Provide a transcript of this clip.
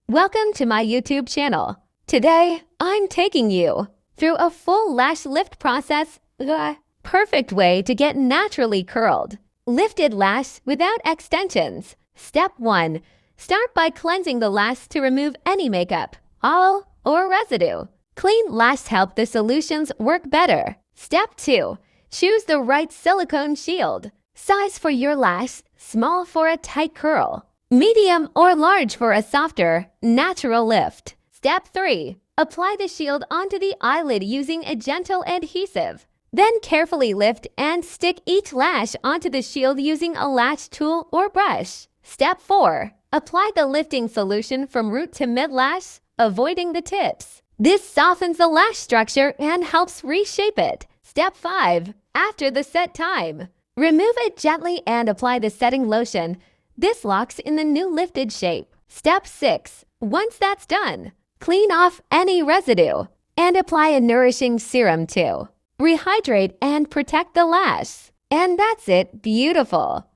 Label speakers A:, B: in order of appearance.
A: Welcome to my YouTube channel. Today, I'm taking you through a full lash lift process, the perfect way to get naturally curled. Lifted lash without extensions. Step 1. Start by cleansing the lash to remove any makeup, oil, or residue. Clean lash help the solutions work better. Step 2. Choose the right silicone shield. Size for your lash, small for a tight curl. Medium or large for a softer, natural lift. Step 3. Apply the shield onto the eyelid using a gentle adhesive. Then carefully lift and stick each lash onto the shield using a lash tool or brush. Step 4. Apply the lifting solution from root to mid-lash, avoiding the tips. This softens the lash structure and helps reshape it. Step 5. After the set time, remove it gently and apply the setting lotion. This locks in the new lifted shape. Step 6. Once that's done, clean off any residue and apply a nourishing serum too. Rehydrate and protect the lash. And that's it, beautiful.